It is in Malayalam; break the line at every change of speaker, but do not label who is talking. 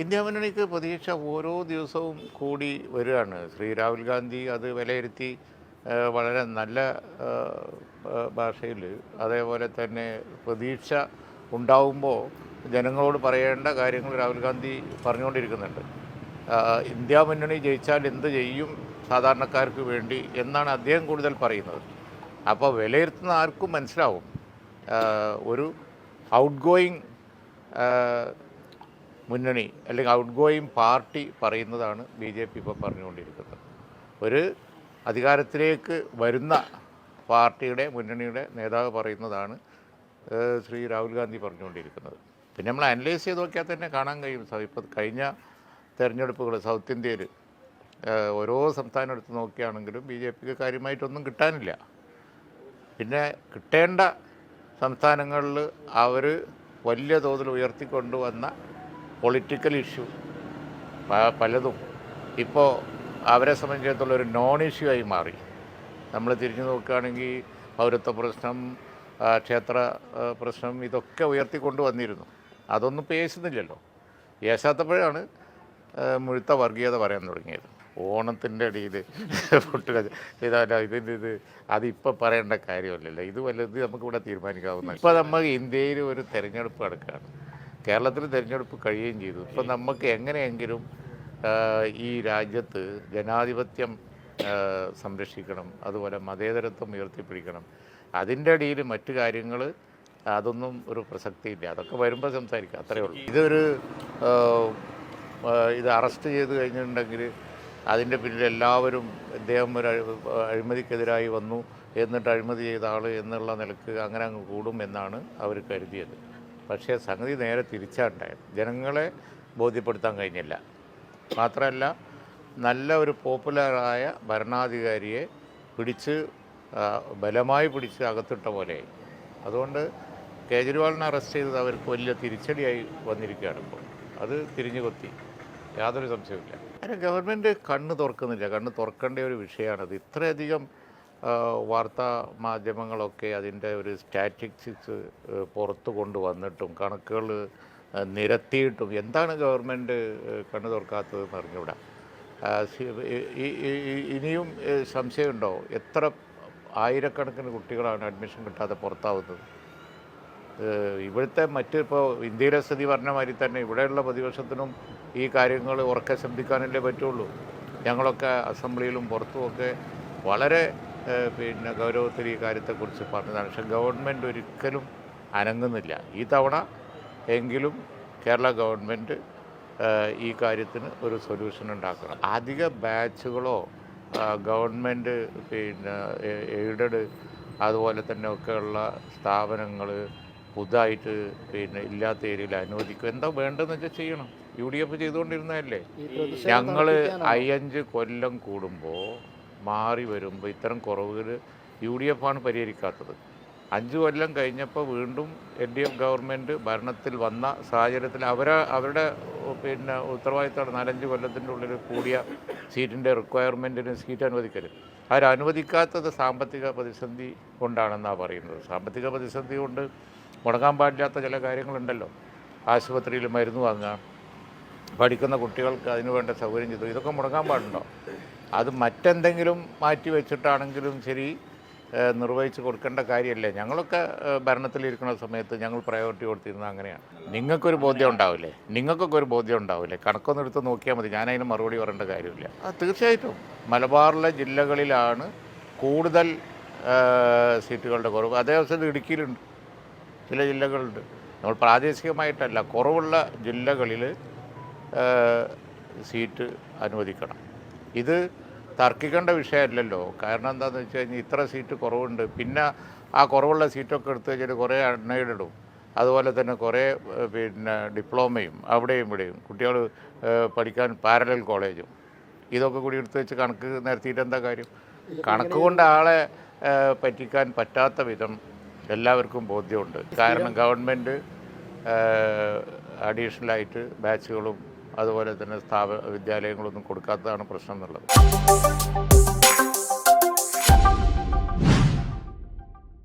ഇന്ത്യ മുന്നണിക്ക് പ്രതീക്ഷ ഓരോ ദിവസവും കൂടി വരികയാണ്. ശ്രീ രാഹുൽ ഗാന്ധി അത് വിലയിരുത്തി വളരെ നല്ല ഭാഷയിൽ അതേപോലെ തന്നെ പ്രതീക്ഷ ഉണ്ടാവുമ്പോൾ ജനങ്ങളോട് പറയേണ്ട കാര്യങ്ങൾ രാഹുൽ ഗാന്ധി പറഞ്ഞുകൊണ്ടിരിക്കുന്നുണ്ട്. ഇന്ത്യ മുന്നണി ജയിച്ചാൽ എന്ത് ചെയ്യും സാധാരണക്കാർക്ക് വേണ്ടി എന്നാണ് അദ്ദേഹം കൂടുതൽ പറയുന്നത്. അപ്പോൾ വിലയിരുത്തുന്ന ആർക്കും മനസ്സിലാവും ഒരു ഔട്ട് ഗോയിങ് മുന്നണി അല്ലെങ്കിൽ ഔട്ട് ഗോയിങ് പാർട്ടി പറയുന്നതാണ് BJP ഇപ്പോൾ പറഞ്ഞുകൊണ്ടിരിക്കുന്നത്. ഒരു അധികാരത്തിലേക്ക് വരുന്ന പാർട്ടിയുടെ മുന്നണിയുടെ നേതാവ് പറയുന്നതാണ് ശ്രീ രാഹുൽ ഗാന്ധി പറഞ്ഞുകൊണ്ടിരിക്കുന്നത്. പിന്നെ നമ്മൾ അനലൈസ് ചെയ്ത് നോക്കിയാൽ തന്നെ കാണാൻ കഴിയും. ഇപ്പോൾ കഴിഞ്ഞ തെരഞ്ഞെടുപ്പുകൾ സൗത്ത് ഇന്ത്യയിൽ ഓരോ സംസ്ഥാനം എടുത്ത് നോക്കുകയാണെങ്കിലും BJPക്ക് കാര്യമായിട്ടൊന്നും കിട്ടാനില്ല. പിന്നെ കിട്ടേണ്ട സംസ്ഥാനങ്ങളിൽ അവർ വലിയ തോതിൽ ഉയർത്തിക്കൊണ്ടുവന്ന പൊളിറ്റിക്കൽ ഇഷ്യൂ പലതും ഇപ്പോൾ അവരെ സംബന്ധിച്ചിടത്തോളം ഒരു നോൺ ഇഷ്യൂ ആയി മാറി. നമ്മൾ തിരിഞ്ഞു നോക്കുകയാണെങ്കിൽ പൗരത്വ പ്രശ്നം, ക്ഷേത്ര പ്രശ്നം, ഇതൊക്കെ ഉയർത്തിക്കൊണ്ട് വന്നിരുന്നു. അതൊന്നും പേശുന്നില്ലല്ലോ. ഏശാത്തപ്പോഴാണ് മുഴുത്ത വർഗീയത പറയാൻ തുടങ്ങിയത്. ഓണത്തിൻ്റെ ഇടയിൽ പൊട്ടുക ഇതല്ല ഇത് അതിപ്പോൾ പറയേണ്ട കാര്യമല്ലല്ലോ. ഇത് വല്ലത് നമുക്കിവിടെ തീരുമാനിക്കാവുന്ന. ഇപ്പോൾ നമ്മൾ ഇന്ത്യയിൽ ഒരു തെരഞ്ഞെടുപ്പ് നടക്കുകയാണ്. കേരളത്തിൽ തിരഞ്ഞെടുപ്പ് കഴിയുകയും ചെയ്തു. ഇപ്പം നമുക്ക് എങ്ങനെയെങ്കിലും ഈ രാജ്യത്ത് ജനാധിപത്യം സംരക്ഷിക്കണം, അതുപോലെ മതേതരത്വം ഉയർത്തിപ്പിടിക്കണം. അതിൻ്റെ ഇടയിൽ മറ്റു കാര്യങ്ങൾ അതൊന്നും ഒരു പ്രസക്തിയില്ല. അതൊക്കെ വരുമ്പോൾ സംസാരിക്കാം, അത്രയേ ഉള്ളൂ. ഇത് അറസ്റ്റ് ചെയ്ത് കഴിഞ്ഞിട്ടുണ്ടെങ്കിൽ അതിൻ്റെ പിന്നിൽ എല്ലാവരും ഇദ്ദേഹം ഒരു അഴിമതിക്കെതിരായി വന്നു, എന്നിട്ട് അഴിമതി ചെയ്ത ആൾ എന്നുള്ള നിലക്ക് അങ്ങനെ അങ്ങ് കൂടും എന്നാണ് അവർ കരുതിയത്. പക്ഷേ സംഗതി നേരെ തിരിച്ചാണ്ടായത്. ജനങ്ങളെ ബോധ്യപ്പെടുത്താൻ കഴിഞ്ഞില്ല. മാത്രമല്ല നല്ല ഒരു പോപ്പുലറായ ഭരണാധികാരിയെ ബലമായി പിടിച്ച് അകത്തിട്ട പോലെയായി. അതുകൊണ്ട് കേജ്രിവാളിനെ അറസ്റ്റ് ചെയ്തത് അവർക്ക് വലിയ തിരിച്ചടിയായി വന്നിരിക്കുകയാണ്. ഇപ്പോൾ അത് തിരിഞ്ഞു കൊത്തി, യാതൊരു സംശയവുമില്ല. അതിന് ഗവൺമെൻറ് കണ്ണ് തുറക്കുന്നില്ല. കണ്ണ് തുറക്കേണ്ട ഒരു വിഷയമാണത്. ഇത്രയധികം വാർത്താ മാധ്യമങ്ങളൊക്കെ അതിൻ്റെ ഒരു സ്റ്റാറ്റിസ്റ്റിക്സ് പുറത്തു കൊണ്ടുവന്നിട്ടും കണക്കുകൾ നിരത്തിയിട്ടും എന്താണ് ഗവൺമെൻറ് കണ്ണ് തുറക്കാത്തതെന്ന് അറിഞ്ഞുകൂടാ. ഇനിയും സംശയമുണ്ടോ? എത്ര ആയിരക്കണക്കിന് കുട്ടികളാണ് അഡ്മിഷൻ കിട്ടാതെ പുറത്താവുന്നത്? ഇവിടുത്തെ ഇപ്പോൾ ഇന്ത്യയിലെ സ്ഥിതി പറഞ്ഞ മാതിരി തന്നെ ഇവിടെയുള്ള പ്രതിപക്ഷത്തിനും ഈ കാര്യങ്ങൾ ഉറക്കെ ശബ്ദിക്കാനല്ലേ പറ്റുള്ളൂ. ഞങ്ങളൊക്കെ അസംബ്ലിയിലും പുറത്തുമൊക്കെ വളരെ ഗൗരവത്തിൽ ഈ കാര്യത്തെക്കുറിച്ച് പറഞ്ഞതാണ്. പക്ഷേ ഗവൺമെൻറ് ഒരിക്കലും അനങ്ങുന്നില്ല. ഈ തവണ എങ്കിലും കേരള ഗവൺമെൻറ് ഈ കാര്യത്തിന് ഒരു സൊല്യൂഷൻ ഉണ്ടാക്കണം. അധിക ബാച്ചുകളോ ഗവൺമെൻറ് എയ്ഡഡ് അതുപോലെ തന്നെ ഒക്കെയുള്ള സ്ഥാപനങ്ങൾ പുതുതായിട്ട് ഇല്ലാത്ത ഏരിയയിൽ അനുവദിക്കും. എന്താ വേണ്ടതെന്ന് വെച്ചാൽ ചെയ്യണം. UDF ചെയ്തുകൊണ്ടിരുന്നതല്ലേ. ഞങ്ങൾ 5 കൊല്ലം കൂടുമ്പോൾ മാറി വരുമ്പോൾ ഇത്തരം കുറവുകൾ UDF ആണ് പരിഹരിക്കാത്തത്. 5 കൊല്ലം കഴിഞ്ഞപ്പോൾ വീണ്ടും LDF ഗവൺമെൻറ് ഭരണത്തിൽ വന്ന സാഹചര്യത്തിൽ അവരുടെ ഉത്തരവാദിത്തമാണ് 4-5 കൊല്ലത്തിൻ്റെ ഉള്ളിൽ കൂടിയ സീറ്റിൻ്റെ റിക്വയർമെൻറ്റിന് സീറ്റ് അനുവദിക്കരുത്. അവരനുവദിക്കാത്തത് സാമ്പത്തിക പ്രതിസന്ധി കൊണ്ടാണെന്നാണ് പറയുന്നത്. സാമ്പത്തിക പ്രതിസന്ധി കൊണ്ട് മുടങ്ങാൻ പാടില്ലാത്ത ചില കാര്യങ്ങളുണ്ടല്ലോ. ആശുപത്രിയിൽ മരുന്ന് വാങ്ങുക, പഠിക്കുന്ന കുട്ടികൾക്ക് അതിനു വേണ്ട സൗകര്യം ചെയ്തു, ഇതൊക്കെ മുടങ്ങാൻ പാടുണ്ടോ? അത് മറ്റെന്തെങ്കിലും മാറ്റി വെച്ചിട്ടാണെങ്കിലും ശരി നിർവഹിച്ച് കൊടുക്കേണ്ട കാര്യമല്ലേ. ഞങ്ങളൊക്കെ ഭരണത്തിലിരിക്കുന്ന സമയത്ത് ഞങ്ങൾ പ്രയോറിറ്റി കൊടുത്തിരുന്നത് അങ്ങനെയാണ്. നിങ്ങൾക്കൊരു ബോധ്യം ഉണ്ടാവില്ലേ? കണക്കൊന്നും എടുത്ത് നോക്കിയാൽ മതി. ഞാനതിന് മറുപടി പറയേണ്ട കാര്യമില്ല. തീർച്ചയായിട്ടും മലബാറിലെ ജില്ലകളിലാണ് കൂടുതൽ സീറ്റുകളുടെ കുറവ്. അതേ അവസരത്തിൽ ഇടുക്കിയിലുണ്ട്, ചില ജില്ലകളുണ്ട്. നമ്മൾ പ്രാദേശികമായിട്ടല്ല, കുറവുള്ള ജില്ലകളിൽ സീറ്റ് അനുവദിക്കണം. ഇത് തർക്കിക്കേണ്ട വിഷയമല്ലല്ലോ. കാരണം എന്താണെന്ന് വെച്ച് കഴിഞ്ഞാൽ ഇത്ര സീറ്റ് കുറവുണ്ട്, പിന്നെ ആ കുറവുള്ള സീറ്റൊക്കെ എടുത്ത് വെച്ചിട്ട് കുറേ അൺഎയ്ഡഡും അതുപോലെ തന്നെ കുറേ ഡിപ്ലോമയും അവിടെയും ഇവിടെയും കുട്ടികൾ പഠിക്കാൻ പാരലൽ കോളേജും ഇതൊക്കെ കൂടി എടുത്ത് വെച്ച് കണക്ക് നിരത്തിയിട്ട് എന്താ കാര്യം? കണക്ക് കൊണ്ട് ആളെ പറ്റിക്കാൻ പറ്റാത്ത വിധം എല്ലാവർക്കും ബോധ്യമുണ്ട്. കാരണം ഗവൺമെൻറ് അഡീഷണലായിട്ട് ബാച്ചുകളും അതുപോലെ തന്നെ വിദ്യാലയങ്ങളൊന്നും കൊടുക്കാത്തതാണ് പ്രശ്നം എന്നുള്ളത്.